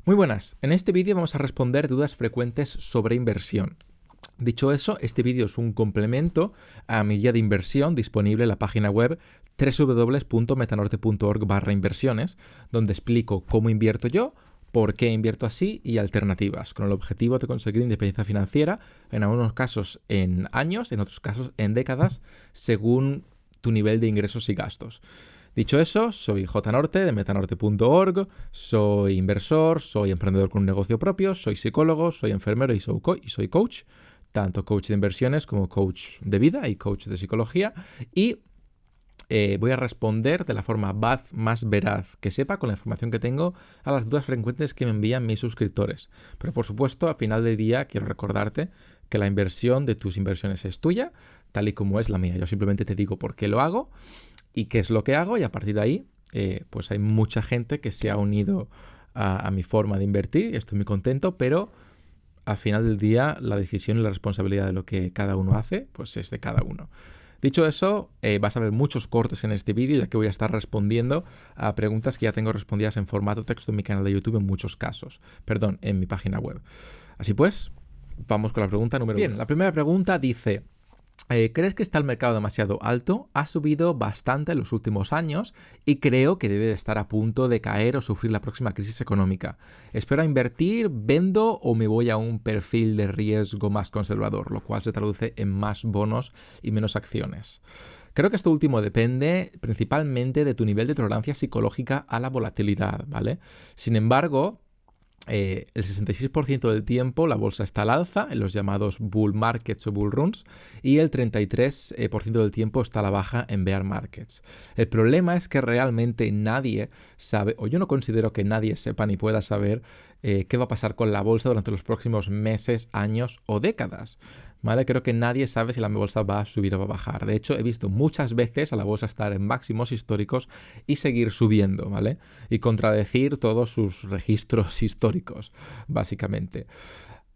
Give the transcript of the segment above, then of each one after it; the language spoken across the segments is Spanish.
Muy buenas, en este vídeo vamos a responder dudas frecuentes sobre inversión. Dicho eso, este vídeo es un complemento a mi guía de inversión disponible en la página web www.metanorte.org/inversiones, donde explico cómo invierto yo, por qué invierto así y alternativas, con el objetivo de conseguir independencia financiera, en algunos casos en años, en otros casos en décadas, según tu nivel de ingresos y gastos. Dicho eso, soy J. Norte de metanorte.org, soy inversor, soy emprendedor con un negocio propio, soy psicólogo, soy enfermero y soy coach, tanto coach de inversiones como coach de vida y coach de psicología, y voy a responder de la forma más veraz que sepa con la información que tengo a las dudas frecuentes que me envían mis suscriptores. Pero por supuesto, al final del día quiero recordarte que la inversión de tus inversiones es tuya, tal y como es la mía. Yo simplemente te digo por qué lo hago y qué es lo que hago, y a partir de ahí pues hay mucha gente que se ha unido a mi forma de invertir y estoy muy contento, pero al final del día la decisión y la responsabilidad de lo que cada uno hace pues es de cada uno. Dicho eso, vas a ver muchos cortes en este vídeo, ya que voy a estar respondiendo a preguntas que ya tengo respondidas en formato texto en mi canal de YouTube en muchos casos. Perdón, en mi página web. Así pues, vamos con la pregunta número 1. Bien, la primera pregunta dice: ¿crees que está el mercado demasiado alto? Ha subido bastante en los últimos años y creo que debe de estar a punto de caer o sufrir la próxima crisis económica. ¿Espero a invertir, vendo o me voy a un perfil de riesgo más conservador, lo cual se traduce en más bonos y menos acciones? Creo que esto último depende principalmente de tu nivel de tolerancia psicológica a la volatilidad, ¿vale? Sin embargo, el 66% del tiempo la bolsa está al alza en los llamados bull markets o bull runs, y el 33% del tiempo está a la baja en bear markets. El problema es que realmente nadie sabe, o yo no considero que nadie sepa ni pueda saber qué va a pasar con la bolsa durante los próximos meses, años o décadas, ¿vale? Creo que nadie sabe si la bolsa va a subir o va a bajar. De hecho, he visto muchas veces a la bolsa estar en máximos históricos y seguir subiendo, ¿vale? Y contradecir todos sus registros históricos, básicamente.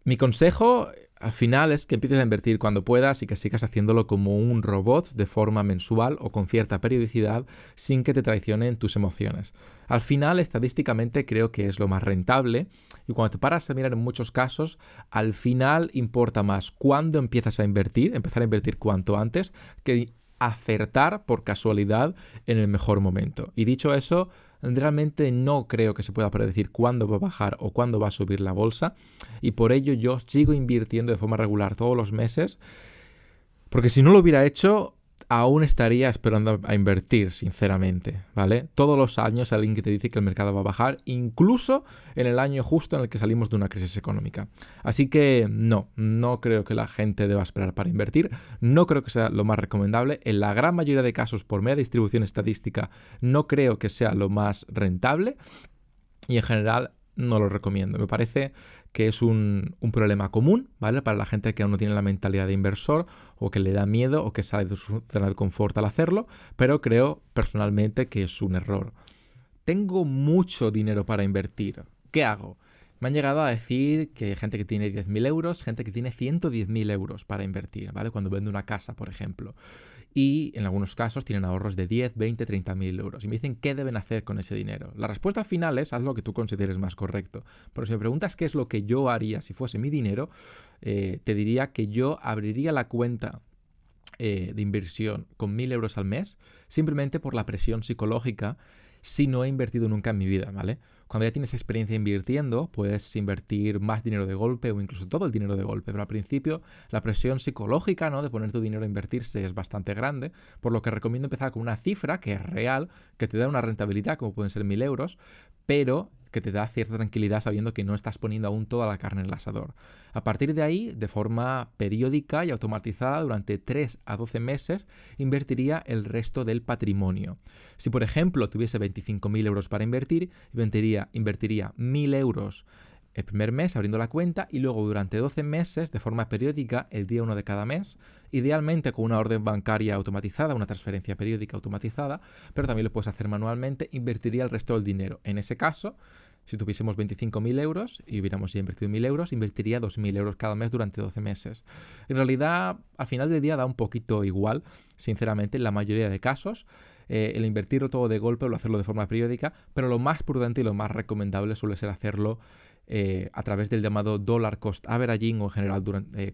Mi consejo al final es que empieces a invertir cuando puedas y que sigas haciéndolo como un robot de forma mensual o con cierta periodicidad sin que te traicionen tus emociones. Al final, estadísticamente, creo que es lo más rentable, y cuando te paras a mirar en muchos casos, al final importa más cuándo empiezas a invertir, empezar a invertir cuanto antes, que acertar por casualidad en el mejor momento. Y dicho eso, realmente no creo que se pueda predecir cuándo va a bajar o cuándo va a subir la bolsa, y por ello yo sigo invirtiendo de forma regular todos los meses, porque si no lo hubiera hecho, aún estaría esperando a invertir, sinceramente, ¿vale? Todos los años hay alguien que te dice que el mercado va a bajar, incluso en el año justo en el que salimos de una crisis económica. Así que no creo que la gente deba esperar para invertir, no creo que sea lo más recomendable. En la gran mayoría de casos, por media distribución estadística, no creo que sea lo más rentable, y en general no lo recomiendo. Me parece que es un problema común, ¿vale? Para la gente que aún no tiene la mentalidad de inversor, o que le da miedo, o que sale de su zona de confort al hacerlo, pero creo personalmente que es un error. Tengo mucho dinero para invertir. ¿Qué hago? Me han llegado a decir que hay gente que tiene 10.000 euros, gente que tiene 110.000 euros para invertir, ¿vale? Cuando vende una casa, por ejemplo. Y en algunos casos tienen ahorros de 10, 20, 30.000 euros. Y me dicen qué deben hacer con ese dinero. La respuesta al final es: haz lo que tú consideres más correcto. Pero si me preguntas qué es lo que yo haría si fuese mi dinero, te diría que yo abriría la cuenta de inversión con 1.000 euros al mes, simplemente por la presión psicológica, si no he invertido nunca en mi vida, ¿vale? Cuando ya tienes experiencia invirtiendo, puedes invertir más dinero de golpe o incluso todo el dinero de golpe, pero al principio la presión psicológica, ¿no?, de poner tu dinero a invertirse es bastante grande, por lo que recomiendo empezar con una cifra que es real, que te da una rentabilidad, como pueden ser 1.000 euros, pero que te da cierta tranquilidad sabiendo que no estás poniendo aún toda la carne en el asador. A partir de ahí, de forma periódica y automatizada, durante 3 a 12 meses, invertiría el resto del patrimonio. Si, por ejemplo, tuviese 25.000 euros para invertir, invertiría 1.000 euros el primer mes abriendo la cuenta, y luego durante 12 meses, de forma periódica, el día 1 de cada mes, idealmente con una orden bancaria automatizada, una transferencia periódica automatizada, pero también lo puedes hacer manualmente, invertiría el resto del dinero. En ese caso, Si tuviésemos 25.000 euros y hubiéramos ya invertido 1.000 euros, invertiría 2.000 euros cada mes durante 12 meses. En realidad, al final del día da un poquito igual, sinceramente, en la mayoría de casos. El invertirlo todo de golpe o hacerlo de forma periódica, pero lo más prudente y lo más recomendable suele ser hacerlo a través del llamado dollar cost averaging o en general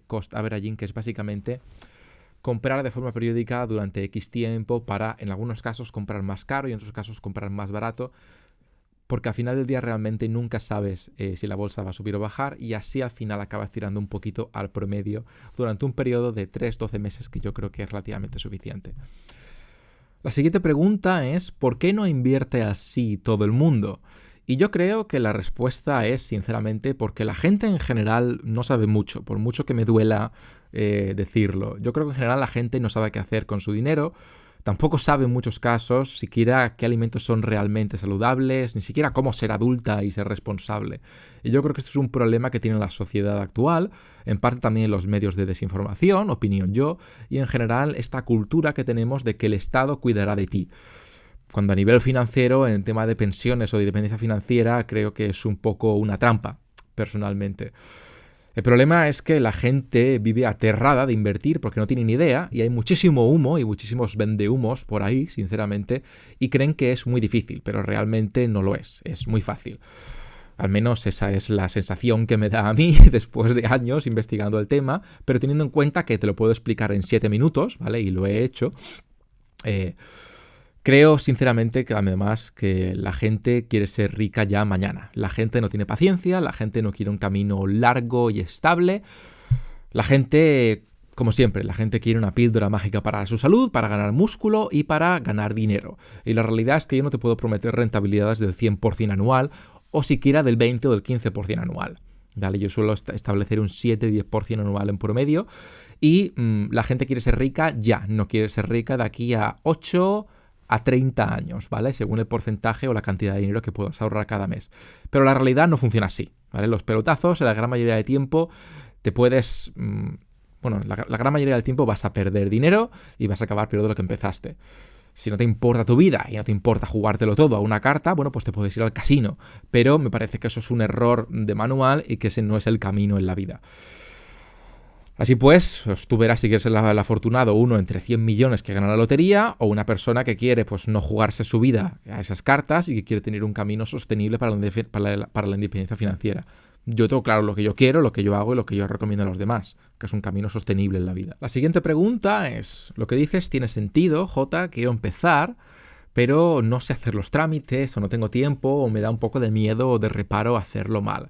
cost averaging, que es básicamente comprar de forma periódica durante X tiempo para, en algunos casos, comprar más caro y en otros casos comprar más barato, porque al final del día realmente nunca sabes si la bolsa va a subir o bajar y así al final acabas tirando un poquito al promedio durante un periodo de 3-12 meses que yo creo que es relativamente suficiente. La siguiente pregunta es ¿por qué no invierte así todo el mundo? Y yo creo que la respuesta es, sinceramente, porque la gente en general no sabe mucho, por mucho que me duela decirlo. Yo creo que en general la gente no sabe qué hacer con su dinero, tampoco sabe en muchos casos siquiera qué alimentos son realmente saludables, ni siquiera cómo ser adulta y ser responsable. Y yo creo que esto es un problema que tiene la sociedad actual, en parte también los medios de desinformación, opinión yo, y en general esta cultura que tenemos de que el Estado cuidará de ti. Cuando a nivel financiero, en tema de pensiones o de dependencia financiera, creo que es un poco una trampa, personalmente. El problema es que la gente vive aterrada de invertir porque no tiene ni idea y hay muchísimo humo y muchísimos vendehumos por ahí, sinceramente, y creen que es muy difícil, pero realmente no lo es muy fácil. Al menos esa es la sensación que me da a mí después de años investigando el tema, pero teniendo en cuenta que te lo puedo explicar en 7 minutos, ¿vale? Y lo he hecho. Creo sinceramente que además que la gente quiere ser rica ya mañana. La gente no tiene paciencia, la gente no quiere un camino largo y estable. La gente, como siempre, la gente quiere una píldora mágica para su salud, para ganar músculo y para ganar dinero. Y la realidad es que yo no te puedo prometer rentabilidades del 100% anual o siquiera del 20 o del 15% anual. ¿Vale? Yo suelo establecer un 7-10% anual en promedio y la gente quiere ser rica ya, no quiere ser rica de aquí a 8 a 30 años, ¿vale? Según el porcentaje o la cantidad de dinero que puedas ahorrar cada mes. Pero la realidad no funciona así, ¿vale? Los pelotazos, en la gran mayoría de tiempo, te puedes... la gran mayoría del tiempo vas a perder dinero y vas a acabar peor de lo que empezaste. Si no te importa tu vida y no te importa jugártelo todo a una carta, bueno, pues te puedes ir al casino. Pero me parece que eso es un error de manual y que ese no es el camino en la vida. Así pues tú verás si quieres ser el afortunado, uno entre 100 millones que gana la lotería o una persona que quiere pues no jugarse su vida a esas cartas y que quiere tener un camino sostenible para la independencia financiera. Yo tengo claro lo que yo quiero, lo que yo hago y lo que yo recomiendo a los demás, que es un camino sostenible en la vida. La siguiente pregunta es, lo que dices tiene sentido, Jota, quiero empezar, pero no sé hacer los trámites o no tengo tiempo o me da un poco de miedo o de reparo hacerlo mal.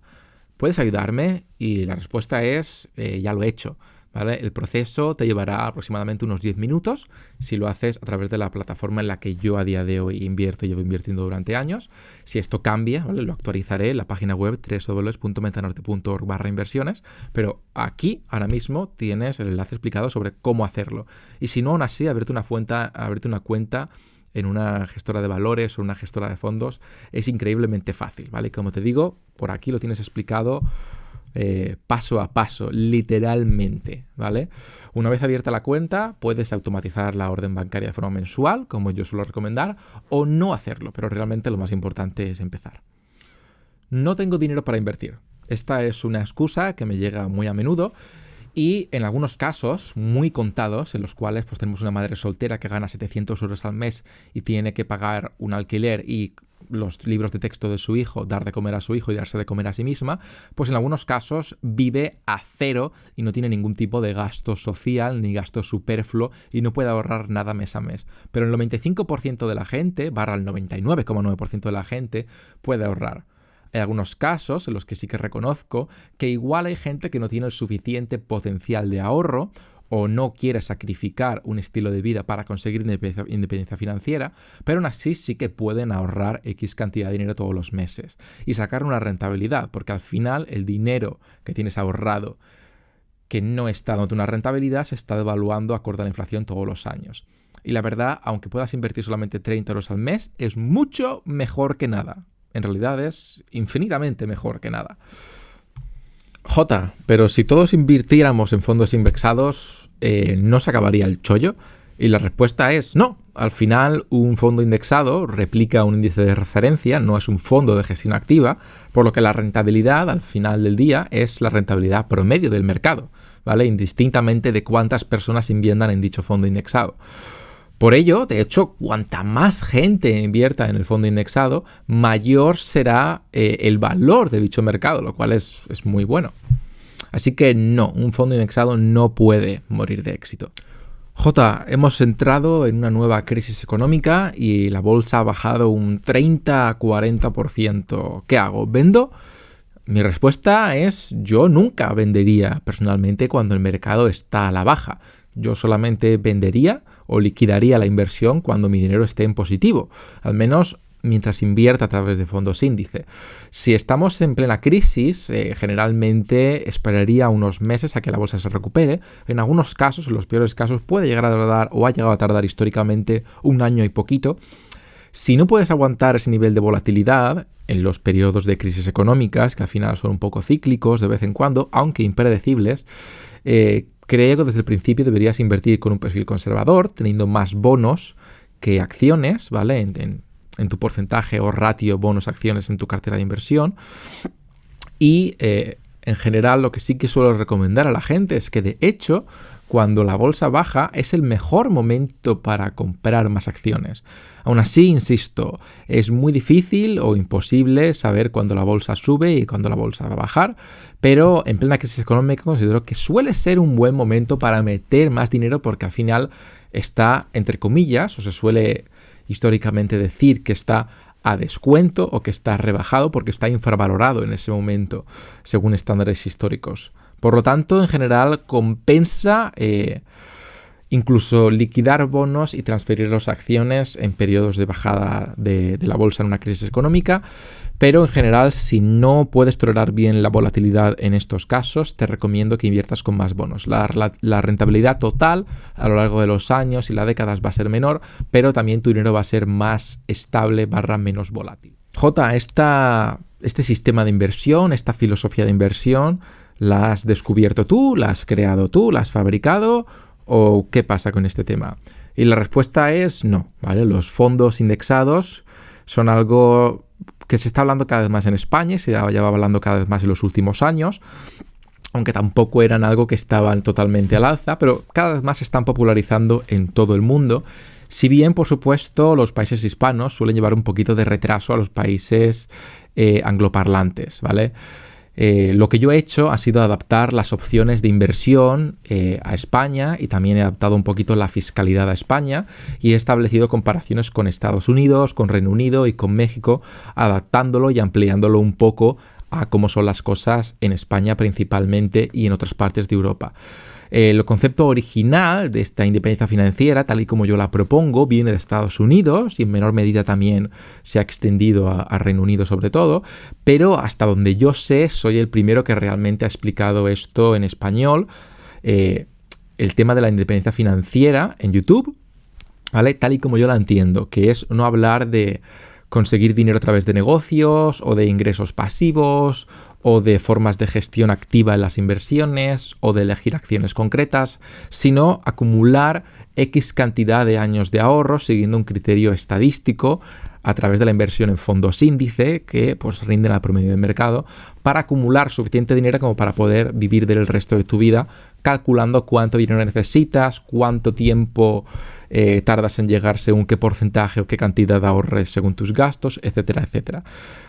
¿Puedes ayudarme? Y la respuesta es, ya lo he hecho, ¿vale? El proceso te llevará aproximadamente unos 10 minutos si lo haces a través de la plataforma en la que yo a día de hoy llevo invirtiendo durante años. Si esto cambia, ¿vale? Lo actualizaré en la página web www.metanorte.org/inversiones, pero aquí, ahora mismo, tienes el enlace explicado sobre cómo hacerlo. Y si no, aún así, abrirte una cuenta en una gestora de valores o una gestora de fondos es increíblemente fácil, ¿vale? Como te digo, por aquí lo tienes explicado paso a paso, literalmente, ¿vale? Una vez abierta la cuenta, puedes automatizar la orden bancaria de forma mensual, como yo suelo recomendar, o no hacerlo, pero realmente lo más importante es empezar. No tengo dinero para invertir. Esta es una excusa que me llega muy a menudo. Y en algunos casos, muy contados, en los cuales pues tenemos una madre soltera que gana 700 euros al mes y tiene que pagar un alquiler y los libros de texto de su hijo, dar de comer a su hijo y darse de comer a sí misma, pues en algunos casos vive a cero y no tiene ningún tipo de gasto social ni gasto superfluo y no puede ahorrar nada mes a mes. Pero el 95% de la gente, el 99,9% de la gente, puede ahorrar. Hay algunos casos en los que sí que reconozco que igual hay gente que no tiene el suficiente potencial de ahorro o no quiere sacrificar un estilo de vida para conseguir independencia financiera, pero aún así sí que pueden ahorrar X cantidad de dinero todos los meses y sacar una rentabilidad, porque al final el dinero que tienes ahorrado que no está dando una rentabilidad se está devaluando acorde a la inflación todos los años. Y la verdad, aunque puedas invertir solamente 30 euros al mes, es mucho mejor que nada. En realidad es infinitamente mejor que nada. Jota, pero si todos invirtiéramos en fondos indexados, ¿no se acabaría el chollo? Y la respuesta es no. al final un fondo indexado replica un índice de referencia, no es un fondo de gestión activa, por lo que la rentabilidad al final del día es la rentabilidad promedio del mercado, ¿vale? Indistintamente de cuántas personas inviertan en dicho fondo indexado. Por ello, de hecho, cuanta más gente invierta en el fondo indexado, mayor será el valor de dicho mercado, lo cual es muy bueno. Así que no, un fondo indexado no puede morir de éxito. Jota, hemos entrado en una nueva crisis económica y la bolsa ha bajado un 30-40%. ¿Qué hago? ¿Vendo? Mi respuesta es: yo nunca vendería personalmente cuando el mercado está a la baja. Yo solamente vendería o liquidaría la inversión cuando mi dinero esté en positivo, al menos mientras invierta a través de fondos índice. Si estamos en plena crisis, generalmente esperaría unos meses a que la bolsa se recupere. En algunos casos, en los peores casos, puede llegar a tardar o ha llegado a tardar históricamente un año y poquito. Si no puedes aguantar ese nivel de volatilidad en los periodos de crisis económicas, que al final son un poco cíclicos de vez en cuando, aunque impredecibles, creo que desde el principio deberías invertir con un perfil conservador, teniendo más bonos que acciones, ¿vale? En tu porcentaje o ratio bonos-acciones en tu cartera de inversión. Y en general lo que sí que suelo recomendar a la gente es que de hecho cuando la bolsa baja es el mejor momento para comprar más acciones. Aún así, insisto, es muy difícil o imposible saber cuándo la bolsa sube y cuándo la bolsa va a bajar, pero en plena crisis económica considero que suele ser un buen momento para meter más dinero porque al final está, entre comillas, o se suele históricamente decir que está a descuento o que está rebajado porque está infravalorado en ese momento, según estándares históricos. Por lo tanto, en general, compensa incluso liquidar bonos y transferirlos a acciones en periodos de bajada de la bolsa en una crisis económica. Pero en general, si no puedes tolerar bien la volatilidad en estos casos, te recomiendo que inviertas con más bonos. La rentabilidad total a lo largo de los años y las décadas va a ser menor, pero también tu dinero va a ser más estable / menos volátil. Jota, este sistema de inversión, esta filosofía de inversión, ¿la has descubierto tú? ¿La has creado tú? ¿La has fabricado? ¿O qué pasa con este tema? Y la respuesta es no, ¿vale? Los fondos indexados son algo que se está hablando cada vez más en España, se lleva hablando cada vez más en los últimos años, aunque tampoco eran algo que estaban totalmente al alza, pero cada vez más se están popularizando en todo el mundo. Si bien, por supuesto, los países hispanos suelen llevar un poquito de retraso a los países angloparlantes, ¿vale? Lo que yo he hecho ha sido adaptar las opciones de inversión a España y también he adaptado un poquito la fiscalidad a España y he establecido comparaciones con Estados Unidos, con Reino Unido y con México, adaptándolo y ampliándolo un poco a cómo son las cosas en España principalmente y en otras partes de Europa. El concepto original de esta independencia financiera, tal y como yo la propongo, viene de Estados Unidos y en menor medida también se ha extendido a Reino Unido sobre todo, pero hasta donde yo sé, soy el primero que realmente ha explicado esto en español, el tema de la independencia financiera en YouTube, ¿vale? Tal y como yo la entiendo, que es no hablar de conseguir dinero a través de negocios o de ingresos pasivos o de formas de gestión activa en las inversiones o de elegir acciones concretas, sino acumular X cantidad de años de ahorro siguiendo un criterio estadístico a través de la inversión en fondos índice que pues rinden al promedio del mercado para acumular suficiente dinero como para poder vivir del resto de tu vida, calculando cuánto dinero necesitas, cuánto tiempo tardas en llegar según qué porcentaje o qué cantidad ahorres según tus gastos, etcétera, etcétera.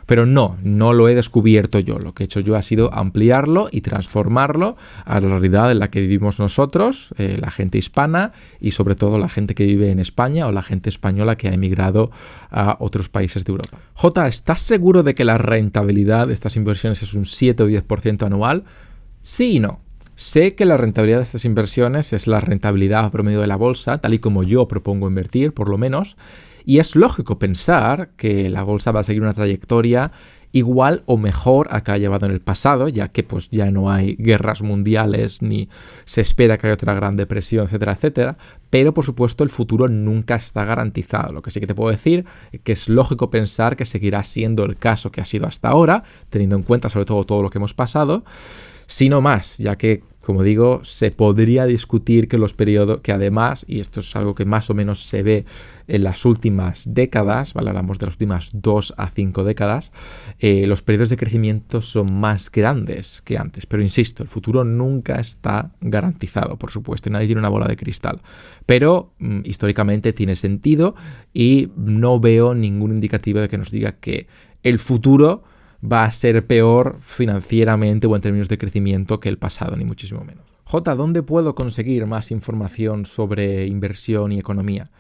Pero no lo he descubierto yo. Lo que he hecho yo ha sido ampliarlo y transformarlo a la realidad en la que vivimos nosotros, la gente hispana y sobre todo la gente que vive en España o la gente española que ha emigrado a otros países de Europa. Jota, ¿estás seguro de que la rentabilidad de estas inversiones es un 7 o 10% anual? Sí y no. Sé que la rentabilidad de estas inversiones es la rentabilidad promedio de la bolsa, tal y como yo propongo invertir, por lo menos, y es lógico pensar que la bolsa va a seguir una trayectoria igual o mejor a que ha llevado en el pasado, ya que pues ya no hay guerras mundiales ni se espera que haya otra gran depresión, etcétera, etcétera, pero por supuesto el futuro nunca está garantizado. Lo que sí que te puedo decir es que es lógico pensar que seguirá siendo el caso que ha sido hasta ahora, teniendo en cuenta sobre todo lo que hemos pasado, sino más, ya que Como digo, se podría discutir que los periodos, que además, y esto es algo que más o menos se ve en las últimas décadas, ¿vale? Hablamos de las últimas 2 a 5 décadas, los periodos de crecimiento son más grandes que antes. Pero insisto, el futuro nunca está garantizado, por supuesto, nadie tiene una bola de cristal. Pero históricamente tiene sentido y no veo ningún indicativo de que nos diga que el futuro va a ser peor financieramente o en términos de crecimiento que el pasado, ni muchísimo menos. J, ¿dónde puedo conseguir más información sobre inversión y economía?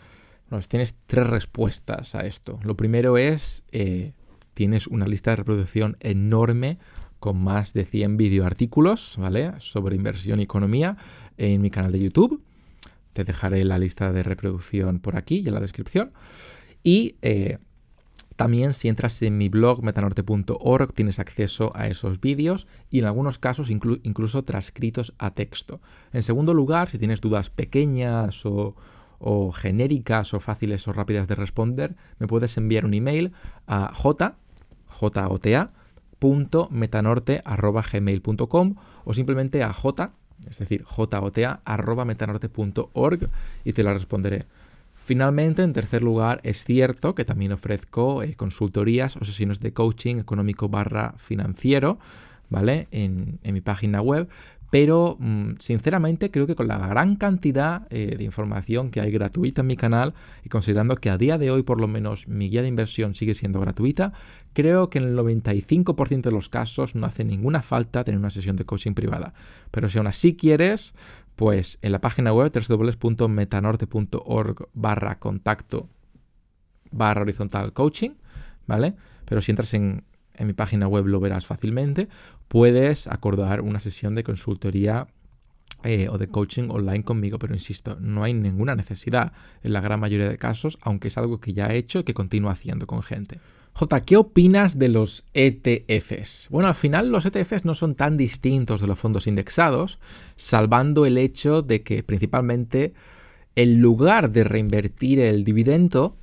Bueno, tienes 3 respuestas a esto. Lo primero es, tienes una lista de reproducción enorme con más de 100 videoartículos, ¿vale?, sobre inversión y economía en mi canal de YouTube. Te dejaré la lista de reproducción por aquí y en la descripción. Y también si entras en mi blog metanorte.org tienes acceso a esos vídeos y en algunos casos incluso transcritos a texto. En segundo lugar, si tienes dudas pequeñas o genéricas o fáciles o rápidas de responder, me puedes enviar un email a jota.metanorte@gmail.com o simplemente a jota@metanorte.org y te la responderé. Finalmente, en tercer lugar, es cierto que también ofrezco consultorías o sesiones de coaching económico /financiero, ¿vale?, en mi página web, pero sinceramente creo que con la gran cantidad de información que hay gratuita en mi canal y considerando que a día de hoy por lo menos mi guía de inversión sigue siendo gratuita, creo que en el 95% de los casos no hace ninguna falta tener una sesión de coaching privada. Pero si aún así quieres, pues en la página web www.metanorte.org/contacto/horizontal coaching, ¿vale? Pero si entras en mi página web lo verás fácilmente, puedes acordar una sesión de consultoría o de coaching online conmigo, pero insisto, no hay ninguna necesidad en la gran mayoría de casos, aunque es algo que ya he hecho y que continúo haciendo con gente. J, ¿qué opinas de los ETFs? Bueno, al final los ETFs no son tan distintos de los fondos indexados, salvando el hecho de que principalmente en lugar de reinvertir el dividendo,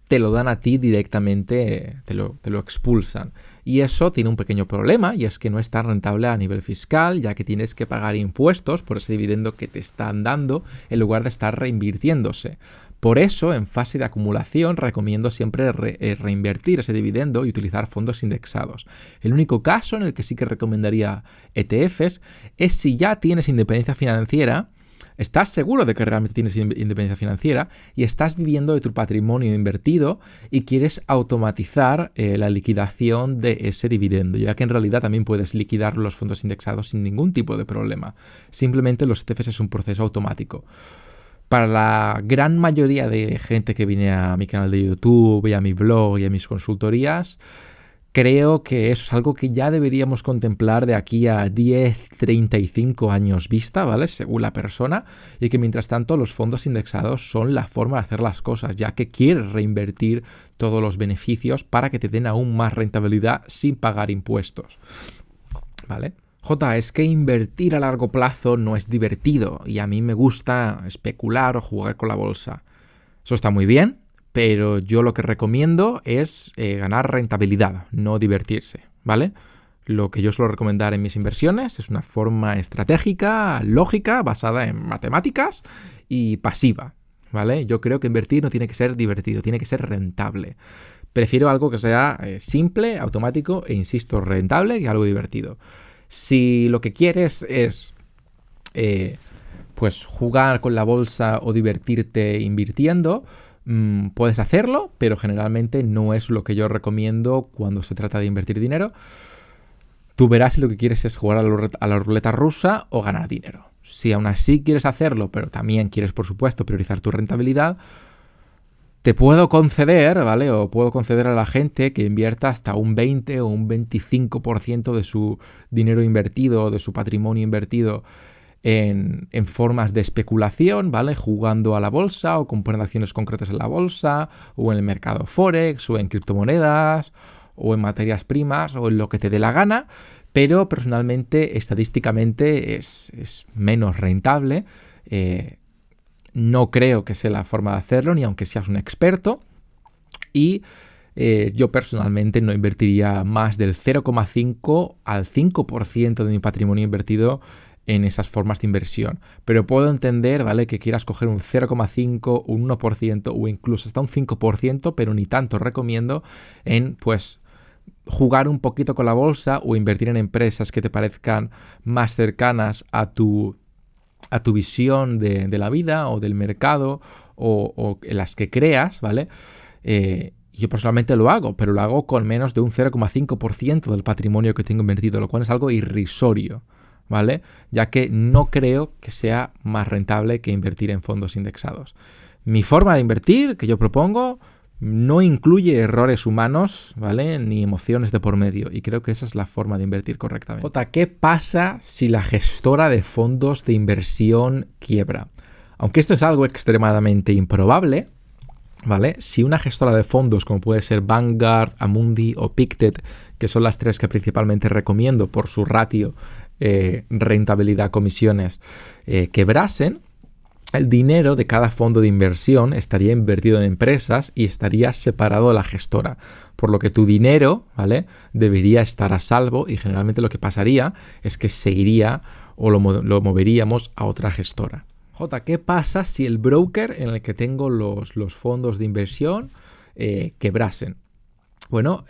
te lo dan a ti directamente, te lo expulsan. Y eso tiene un pequeño problema, y es que no es tan rentable a nivel fiscal, ya que tienes que pagar impuestos por ese dividendo que te están dando en lugar de estar reinvirtiéndose. Por eso, en fase de acumulación, recomiendo siempre reinvertir ese dividendo y utilizar fondos indexados. El único caso en el que sí que recomendaría ETFs es si ya tienes independencia financiera, estás seguro de que realmente tienes independencia financiera y estás viviendo de tu patrimonio invertido y quieres automatizar la liquidación de ese dividendo, ya que en realidad también puedes liquidar los fondos indexados sin ningún tipo de problema. Simplemente los ETFs es un proceso automático. Para la gran mayoría de gente que viene a mi canal de YouTube y a mi blog y a mis consultorías, creo que eso es algo que ya deberíamos contemplar de aquí a 10, 35 años vista, ¿vale?, según la persona, y que mientras tanto los fondos indexados son la forma de hacer las cosas, ya que quieres reinvertir todos los beneficios para que te den aún más rentabilidad sin pagar impuestos, ¿vale? J, es que invertir a largo plazo no es divertido y a mí me gusta especular o jugar con la bolsa. Eso está muy bien, pero yo lo que recomiendo es ganar rentabilidad, no divertirse, ¿vale? Lo que yo suelo recomendar en mis inversiones es una forma estratégica, lógica, basada en matemáticas y pasiva, ¿vale? Yo creo que invertir no tiene que ser divertido, tiene que ser rentable. Prefiero algo que sea simple, automático e, insisto, rentable que algo divertido. Si lo que quieres es pues jugar con la bolsa o divertirte invirtiendo, puedes hacerlo, pero generalmente no es lo que yo recomiendo cuando se trata de invertir dinero. Tú verás si lo que quieres es jugar a la ruleta rusa o ganar dinero. Si aún así quieres hacerlo, pero también quieres, por supuesto, priorizar tu rentabilidad, te puedo conceder, ¿vale? O puedo conceder a la gente que invierta hasta un 20 o un 25% de su dinero invertido o de su patrimonio invertido en formas de especulación, ¿vale? Jugando a la bolsa o comprando acciones concretas en la bolsa o en el mercado Forex o en criptomonedas o en materias primas o en lo que te dé la gana, pero personalmente, estadísticamente es menos rentable. No creo que sea la forma de hacerlo, ni aunque seas un experto. Y yo personalmente no invertiría más del 0,5 al 5% de mi patrimonio invertido en esas formas de inversión. Pero puedo entender, ¿vale?, que quieras coger un 0,5, un 1% o incluso hasta un 5%, pero ni tanto recomiendo en, pues, jugar un poquito con la bolsa o invertir en empresas que te parezcan más cercanas a tu visión de la vida o del mercado o en las que creas, ¿vale? Yo personalmente lo hago, pero lo hago con menos de un 0,5% del patrimonio que tengo invertido, lo cual es algo irrisorio, ¿vale? Ya que no creo que sea más rentable que invertir en fondos indexados. Mi forma de invertir que yo propongo no incluye errores humanos, ¿vale?, ni emociones de por medio, y creo que esa es la forma de invertir correctamente. ¿Qué pasa si la gestora de fondos de inversión quiebra? Aunque esto es algo extremadamente improbable, ¿vale? Si una gestora de fondos, como puede ser Vanguard, Amundi o Pictet, que son las tres que principalmente recomiendo por su ratio rentabilidad-comisiones, quebrasen, el dinero de cada fondo de inversión estaría invertido en empresas y estaría separado de la gestora. Por lo que tu dinero, ¿vale?, debería estar a salvo y generalmente lo que pasaría es que seguiría o lo moveríamos a otra gestora. ¿Qué pasa si el broker en el que tengo los fondos de inversión quebrasen? Bueno,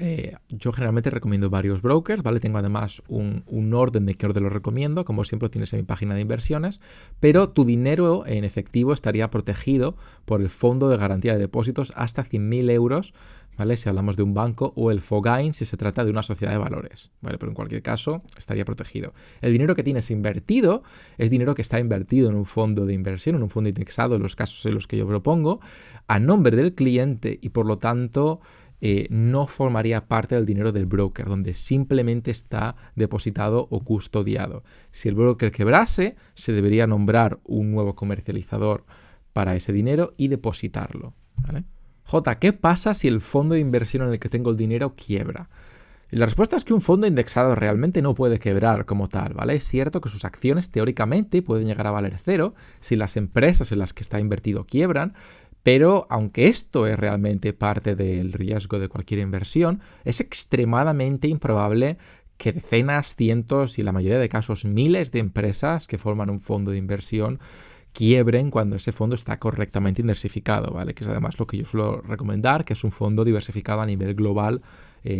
yo generalmente recomiendo varios brokers, ¿vale? Tengo además un orden de qué orden lo recomiendo, como siempre lo tienes en mi página de inversiones, pero tu dinero en efectivo estaría protegido por el Fondo de Garantía de Depósitos hasta 100.000 euros, ¿vale?, si hablamos de un banco, o el FOGAIN si se trata de una sociedad de valores, ¿vale? Pero en cualquier caso estaría protegido. El dinero que tienes invertido es dinero que está invertido en un fondo de inversión, en un fondo indexado, en los casos en los que yo propongo, a nombre del cliente y por lo tanto no formaría parte del dinero del broker, donde simplemente está depositado o custodiado. Si el broker quebrase, se debería nombrar un nuevo comercializador para ese dinero y depositarlo, ¿vale? ¿Qué pasa si el fondo de inversión en el que tengo el dinero quiebra? Y la respuesta es que un fondo indexado realmente no puede quebrar como tal, ¿vale? Es cierto que sus acciones teóricamente pueden llegar a valer cero si las empresas en las que está invertido quiebran, pero aunque esto es realmente parte del riesgo de cualquier inversión, es extremadamente improbable que decenas, cientos y en la mayoría de casos miles de empresas que forman un fondo de inversión quiebren cuando ese fondo está correctamente diversificado, ¿vale? Que es además lo que yo suelo recomendar, que es un fondo diversificado a nivel global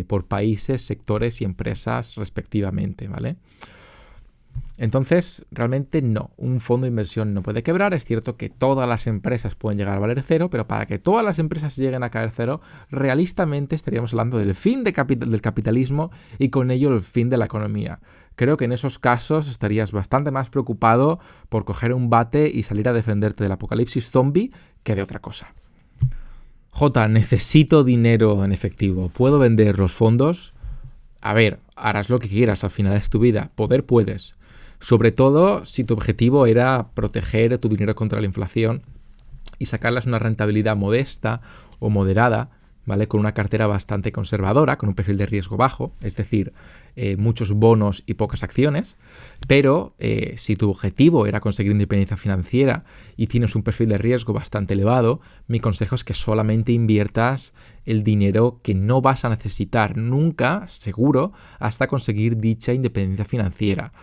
por países, sectores y empresas respectivamente, ¿vale? Entonces, realmente no, un fondo de inversión no puede quebrar. Es cierto que todas las empresas pueden llegar a valer cero, pero para que todas las empresas lleguen a caer cero, realistamente estaríamos hablando del fin del capitalismo y con ello el fin de la economía. Creo que en esos casos estarías bastante más preocupado por coger un bate y salir a defenderte del apocalipsis zombie que de otra cosa. Necesito dinero en efectivo. ¿Puedo vender los fondos? A ver, harás lo que quieras, al final es tu vida. Poder puedes. Sobre todo si tu objetivo era proteger tu dinero contra la inflación y sacarles una rentabilidad modesta o moderada, ¿vale?, con una cartera bastante conservadora, con un perfil de riesgo bajo, es decir, muchos bonos y pocas acciones. Pero si tu objetivo era conseguir independencia financiera y tienes un perfil de riesgo bastante elevado, mi consejo es que solamente inviertas el dinero que no vas a necesitar nunca, seguro, hasta conseguir dicha independencia financiera.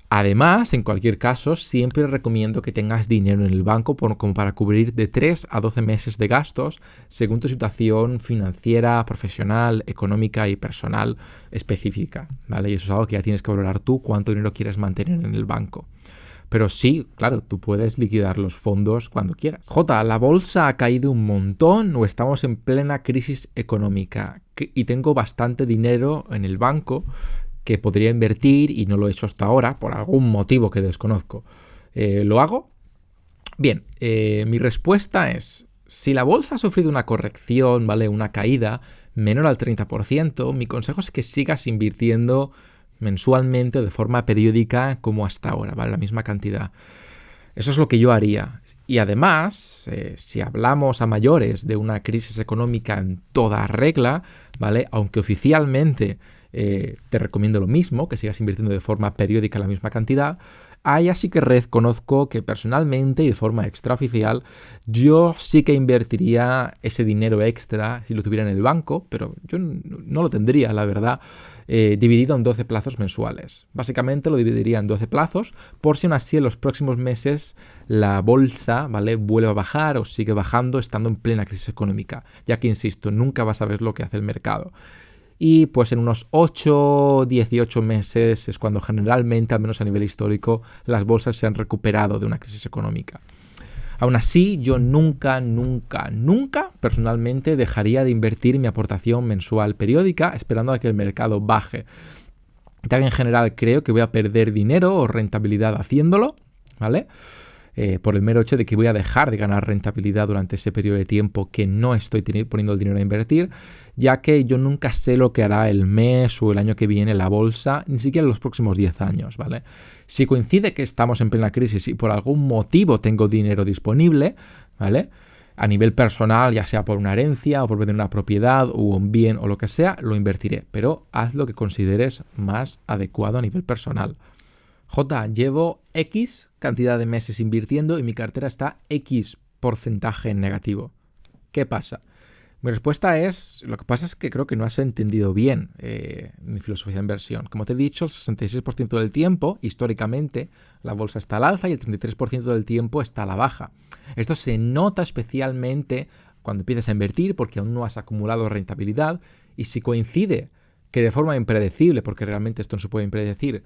Además, en cualquier caso, siempre recomiendo que tengas dinero en el banco como para cubrir de 3 a 12 meses de gastos según tu situación financiera, profesional, económica y personal específica, ¿vale? Y eso es algo que ya tienes que valorar tú, cuánto dinero quieres mantener en el banco. Pero sí, claro, tú puedes liquidar los fondos cuando quieras. ¿La bolsa ha caído un montón o estamos en plena crisis económica y tengo bastante dinero en el banco que podría invertir y no lo he hecho hasta ahora por algún motivo que desconozco? ¿Lo hago? Bien, mi respuesta es, si la bolsa ha sufrido una corrección, ¿vale?, una caída menor al 30%, mi consejo es que sigas invirtiendo mensualmente de forma periódica como hasta ahora, ¿vale?, la misma cantidad. Eso es lo que yo haría. Y además, si hablamos a mayores de una crisis económica en toda regla, ¿vale?, aunque oficialmente te recomiendo lo mismo, que sigas invirtiendo de forma periódica la misma cantidad, Ahí sí que reconozco que personalmente y de forma extraoficial yo sí que invertiría ese dinero extra si lo tuviera en el banco, pero yo no lo tendría, la verdad, dividido en 12 plazos mensuales. Básicamente lo dividiría en 12 plazos por si aún así en los próximos meses la bolsa, ¿vale?, vuelve a bajar o sigue bajando estando en plena crisis económica, ya que, insisto, nunca vas a ver lo que hace el mercado. Y pues en unos 8, 18 meses es cuando generalmente, al menos a nivel histórico, las bolsas se han recuperado de una crisis económica. Aún así, yo nunca personalmente dejaría de invertir mi aportación mensual periódica esperando a que el mercado baje. Ya que en general creo que voy a perder dinero o rentabilidad haciéndolo, ¿vale? Por el mero hecho de que voy a dejar de ganar rentabilidad durante ese periodo de tiempo que no estoy poniendo el dinero a invertir, ya que yo nunca sé lo que hará el mes o el año que viene la bolsa, ni siquiera en los próximos 10 años, ¿vale? Si coincide que estamos en plena crisis y por algún motivo tengo dinero disponible, ¿vale?, a nivel personal, ya sea por una herencia o por vender una propiedad o un bien o lo que sea, lo invertiré, pero haz lo que consideres más adecuado a nivel personal. Llevo X cantidad de meses invirtiendo y mi cartera está X porcentaje en negativo. ¿Qué pasa? Mi respuesta es, lo que pasa es que creo que no has entendido bien mi filosofía de inversión. Como te he dicho, el 66% del tiempo, históricamente, la bolsa está al alza y el 33% del tiempo está a la baja. Esto se nota especialmente cuando empiezas a invertir porque aún no has acumulado rentabilidad y si coincide que de forma impredecible, porque realmente esto no se puede impredecir,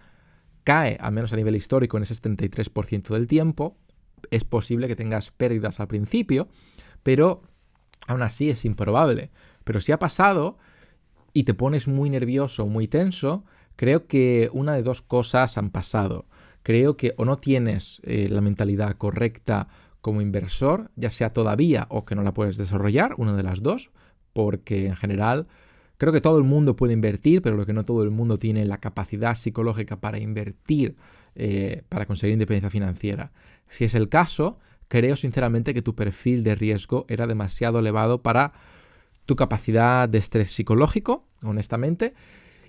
cae, al menos a nivel histórico, en ese 73% del tiempo, es posible que tengas pérdidas al principio, pero aún así es improbable. Pero si ha pasado y te pones muy nervioso, muy tenso, creo que una de dos cosas han pasado. Creo que o no tienes la mentalidad correcta como inversor, ya sea todavía o que no la puedes desarrollar, una de las dos, porque en general creo que todo el mundo puede invertir, pero lo que no todo el mundo tiene la capacidad psicológica para invertir, para conseguir independencia financiera. Si es el caso, creo sinceramente que tu perfil de riesgo era demasiado elevado para tu capacidad de estrés psicológico, honestamente.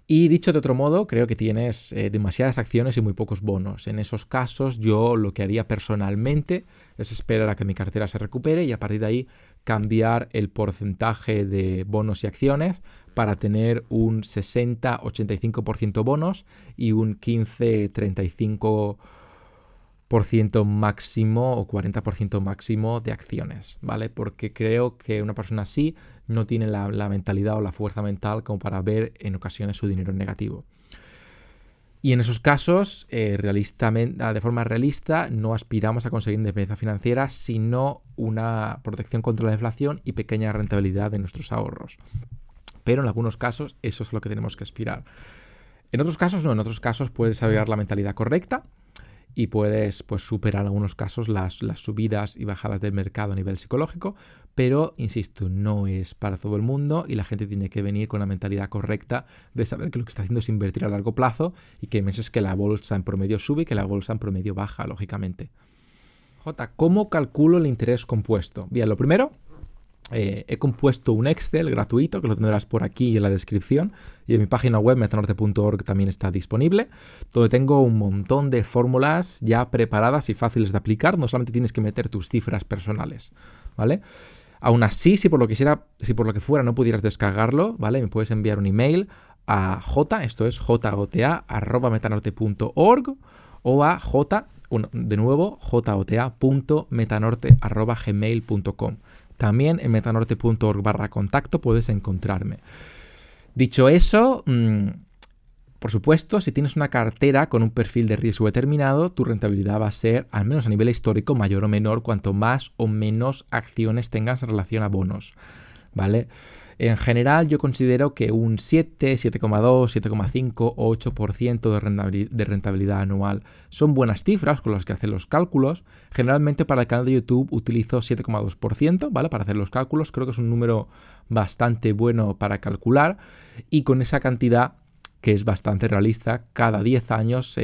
Y dicho de otro modo, creo que tienes demasiadas acciones y muy pocos bonos. En esos casos, yo lo que haría personalmente es esperar a que mi cartera se recupere y a partir de ahí cambiar el porcentaje de bonos y acciones para tener un 60-85% bonos y un 15-35% máximo o 40% máximo de acciones, ¿vale? Porque creo que una persona así no tiene la mentalidad o la fuerza mental como para ver en ocasiones su dinero en negativo. Y en esos casos, de forma realista, no aspiramos a conseguir independencia financiera, sino una protección contra la inflación y pequeña rentabilidad de nuestros ahorros. Pero en algunos casos eso es lo que tenemos que aspirar. En otros casos no, en otros casos puedes desarrollar la mentalidad correcta y puedes superar en algunos casos las subidas y bajadas del mercado a nivel psicológico, pero, insisto, no es para todo el mundo y la gente tiene que venir con la mentalidad correcta de saber que lo que está haciendo es invertir a largo plazo y que hay meses que la bolsa en promedio sube y que la bolsa en promedio baja, lógicamente. ¿Cómo calculo el interés compuesto? Bien, lo primero, he compuesto un Excel gratuito que lo tendrás por aquí en la descripción y en mi página web metanorte.org también está disponible, donde tengo un montón de fórmulas ya preparadas y fáciles de aplicar. No solamente tienes que meter tus cifras personales, ¿vale? Aún así, si por lo que fuera no pudieras descargarlo, ¿vale?, me puedes enviar un email a jota@metanorte.org o a jota.metanorte@gmail.com. También en metanorte.org/contacto puedes encontrarme. Dicho eso, por supuesto, si tienes una cartera con un perfil de riesgo determinado, tu rentabilidad va a ser, al menos a nivel histórico, mayor o menor cuanto más o menos acciones tengas en relación a bonos, ¿vale? En general, yo considero que un 7, 7,2, 7,5 o 8% de rentabilidad anual son buenas cifras con las que hacer los cálculos. Generalmente para el canal de YouTube utilizo 7,2%, ¿vale?, para hacer los cálculos. Creo que es un número bastante bueno para calcular y con esa cantidad, que es bastante realista, cada 10 años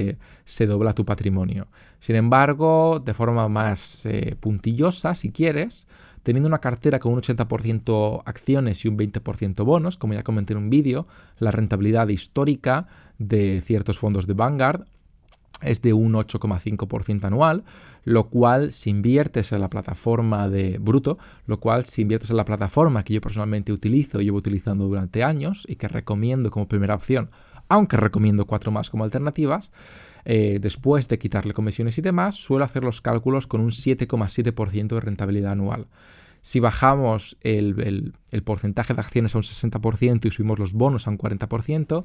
se dobla tu patrimonio. Sin embargo, de forma más puntillosa, si quieres, teniendo una cartera con un 80% acciones y un 20% bonos, como ya comenté en un vídeo, la rentabilidad histórica de ciertos fondos de Vanguard es de un 8,5% anual, lo cual si inviertes en la plataforma de bruto, lo cual si inviertes en la plataforma que yo personalmente utilizo y llevo utilizando durante años y que recomiendo como primera opción, aunque recomiendo 4 más como alternativas, después de quitarle comisiones y demás, suelo hacer los cálculos con un 7,7% de rentabilidad anual. Si bajamos el porcentaje de acciones a un 60% y subimos los bonos a un 40%,